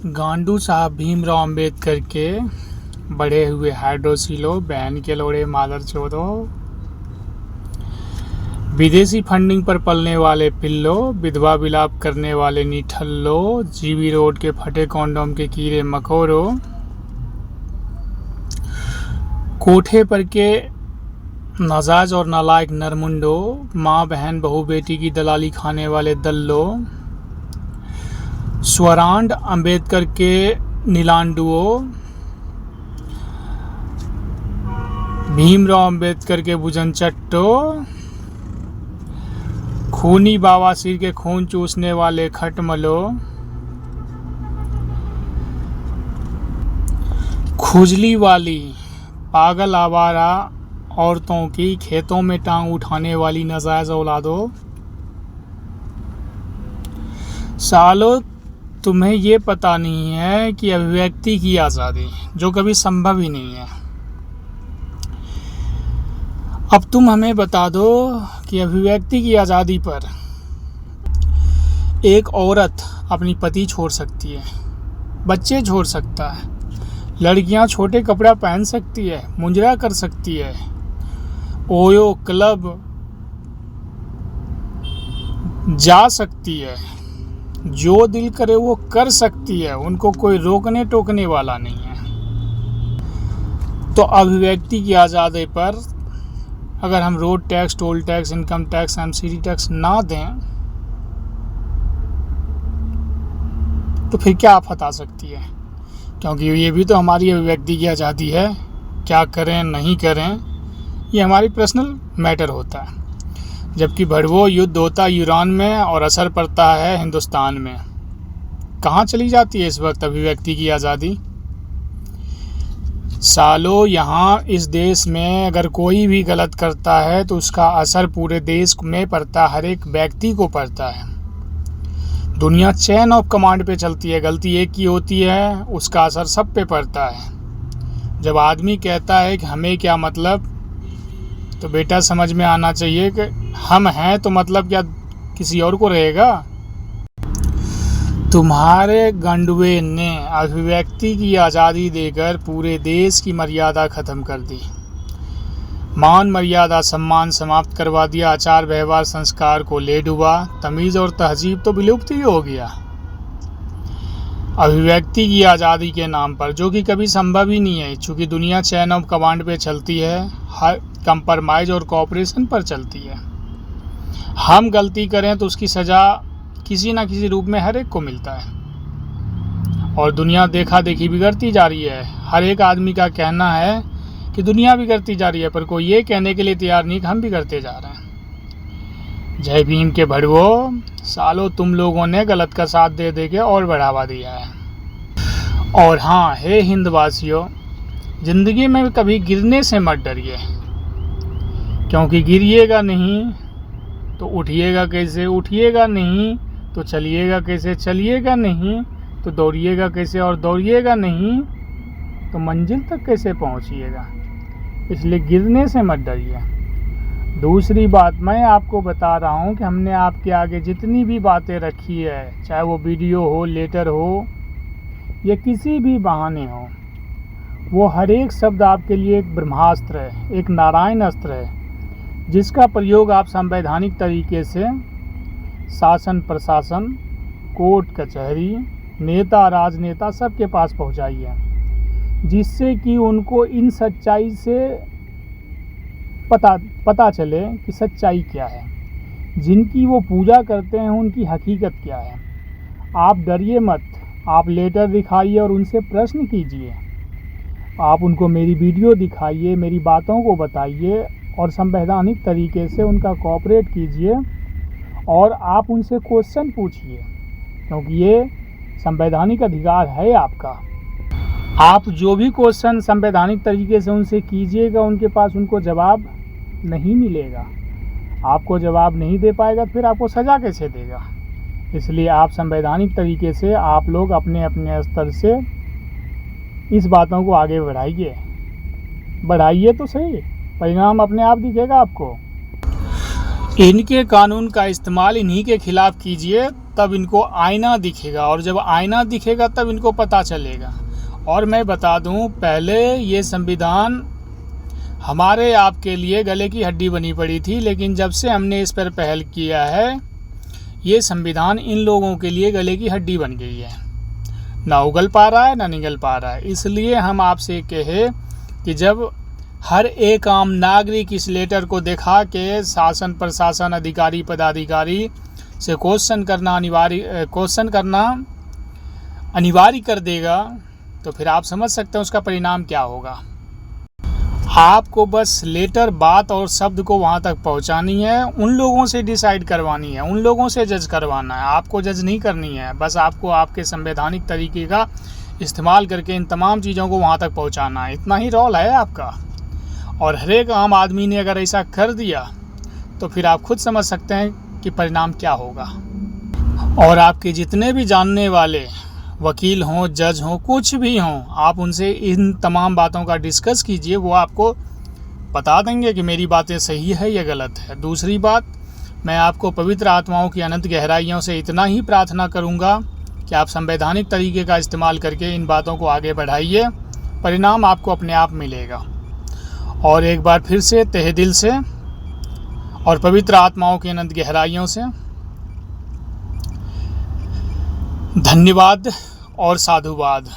गांडू साहब भीमराव अंबेडकर के बढ़े हुए हाइड्रोसिलो बहन के लोड़े मादर चोदो, विदेशी फंडिंग पर पलने वाले पिल्लो, विधवा विलाप करने वाले निठल्लो, जीबी रोड के फटे कॉन्डोम के कीड़े मकोड़ो, कोठे पर के नाजायज और नालायक नरमुंडो, माँ बहन बहू बेटी की दलाली खाने वाले दल्लो, स्वरांड अंबेडकर के नीलांडुओ, भीमराव अंबेडकर के भुजनचट्टो, खूनी बावासीर के खून चूसने वाले खटमलो, खुजली वाली पागल आवारा औरतों की खेतों में टांग उठाने वाली नाजायज औलादो, सालो तुम्हें ये पता नहीं है कि अभिव्यक्ति की आज़ादी जो कभी संभव ही नहीं है। अब तुम हमें बता दो कि अभिव्यक्ति की आज़ादी पर एक औरत अपनी पति छोड़ सकती है, बच्चे छोड़ सकता है, लड़कियां छोटे कपड़ा पहन सकती है, मुंजरा कर सकती है, ओयो क्लब जा सकती है, जो दिल करे वो कर सकती है, उनको कोई रोकने टोकने वाला नहीं है। तो अभिव्यक्ति की आज़ादी पर अगर हम road tax, toll tax, income tax, MCD tax ना दें तो फिर क्या आफत आ सकती है? क्योंकि ये भी तो हमारी अभिव्यक्ति की आज़ादी है। क्या करें नहीं करें ये हमारी पर्सनल मैटर होता है। जबकि भड़वो युद्ध होता है ईरान में और असर पड़ता है हिंदुस्तान में। कहाँ चली जाती है इस वक्त अभिव्यक्ति की आज़ादी? सालों यहाँ इस देश में अगर कोई भी गलत करता है तो उसका असर पूरे देश में पड़ता है, हर एक व्यक्ति को पड़ता है। दुनिया चेन ऑफ कमांड पे चलती है, गलती एक की होती है उसका असर सब पे पड़ता है। जब आदमी कहता है कि हमें क्या मतलब, तो बेटा समझ में आना चाहिए कि हम हैं तो मतलब क्या किसी और को रहेगा? तुम्हारे गंडवे ने अभिव्यक्ति की आज़ादी देकर पूरे देश की मर्यादा ख़त्म कर दी, मान मर्यादा सम्मान समाप्त करवा दिया, आचार व्यवहार संस्कार को ले डूबा, तमीज़ और तहजीब तो विलुप्त ही हो गया। अभिव्यक्ति की आज़ादी के नाम पर, जो कि कभी संभव ही नहीं है, चूँकि दुनिया चैन ऑफ कमांड पे चलती है, हर कंप्रोमाइज़ और कोऑपरेशन पर चलती है। हम गलती करें तो उसकी सज़ा किसी ना किसी रूप में हर एक को मिलता है और दुनिया देखा देखी बिगड़ती जा रही है। हर एक आदमी का कहना है कि दुनिया बिगड़ती जा रही है, पर कोई ये कहने के लिए तैयार नहीं कि हम बिगड़ते जा रहे हैं। जय भीम के भड़वो, सालों तुम लोगों ने गलत का साथ दे दे के और बढ़ावा दिया है। और हाँ, हे हिंदवासियों, ज़िंदगी में कभी गिरने से मत डरिए, क्योंकि गिरिएगा नहीं तो उठिएगा कैसे, उठिएगा नहीं तो चलिएगा कैसे, चलिएगा नहीं तो दौड़िएगा कैसे, और दौड़िएगा नहीं तो मंजिल तक कैसे पहुंचिएगा। इसलिए गिरने से मत डरिए। दूसरी बात मैं आपको बता रहा हूं कि हमने आपके आगे जितनी भी बातें रखी है, चाहे वो वीडियो हो, लेटर हो या किसी भी बहाने हो, वो हर एक शब्द आपके लिए एक ब्रह्मास्त्र है, एक नारायण अस्त्र है, जिसका प्रयोग आप संवैधानिक तरीके से शासन प्रशासन, कोर्ट कचहरी, नेता राजनेता सबके पास पहुंचाइए, जिससे कि उनको इन सच्चाई से पता चले कि सच्चाई क्या है, जिनकी वो पूजा करते हैं उनकी हकीकत क्या है। आप डरिए मत, आप लेटर दिखाइए और उनसे प्रश्न कीजिए, आप उनको मेरी वीडियो दिखाइए, मेरी बातों को बताइए और संवैधानिक तरीके से उनका कोऑपरेट कीजिए और आप उनसे क्वेश्चन पूछिए, क्योंकि ये संवैधानिक अधिकार है आपका। आप जो भी क्वेश्चन संवैधानिक तरीके से उनसे कीजिएगा, उनके पास उनको जवाब नहीं मिलेगा, आपको जवाब नहीं दे पाएगा, फिर आपको सज़ा कैसे देगा? इसलिए आप संवैधानिक तरीके से आप लोग अपने अपने स्तर से इस बातों को आगे बढ़ाइए तो सही, परिणाम अपने आप दिखेगा आपको। इनके कानून का इस्तेमाल इन्हीं के खिलाफ कीजिए, तब इनको आईना दिखेगा, और जब आईना दिखेगा तब इनको पता चलेगा। और मैं बता दूं, पहले ये संविधान हमारे आपके लिए गले की हड्डी बनी पड़ी थी, लेकिन जब से हमने इस पर पहल किया है, ये संविधान इन लोगों के लिए गले की हड्डी बन गई है। ना उगल पा रहा है, ना निगल पा रहा है। इसलिए हम आपसे कहे कि जब हर एक आम नागरिक इस लेटर को दिखा के शासन प्रशासन अधिकारी पदाधिकारी से क्वेश्चन करना अनिवार्य कर देगा, तो फिर आप समझ सकते हैं उसका परिणाम क्या होगा। आपको बस लेटर, बात और शब्द को वहाँ तक पहुँचानी है, उन लोगों से डिसाइड करवानी है, उन लोगों से जज करवाना है। आपको जज नहीं करनी है, बस आपको आपके संवैधानिक तरीके का इस्तेमाल करके इन तमाम चीज़ों को वहाँ तक पहुँचाना है। इतना ही रोल है आपका। और हर एक आम आदमी ने अगर ऐसा कर दिया तो फिर आप खुद समझ सकते हैं कि परिणाम क्या होगा। और आपके जितने भी जानने वाले वकील हों, जज हों, कुछ भी हों, आप उनसे इन तमाम बातों का डिस्कस कीजिए। वो आपको बता देंगे कि मेरी बातें सही है या गलत है। दूसरी बात, मैं आपको पवित्र आत्माओं की अनंत गहराइयों से इतना ही प्रार्थना करूंगा कि आप संवैधानिक तरीके का इस्तेमाल करके इन बातों को आगे बढ़ाइए, परिणाम आपको अपने आप मिलेगा। और एक बार फिर से तहे दिल से और पवित्र आत्माओं की अनंत गहराइयों से धन्यवाद और साधुवाद।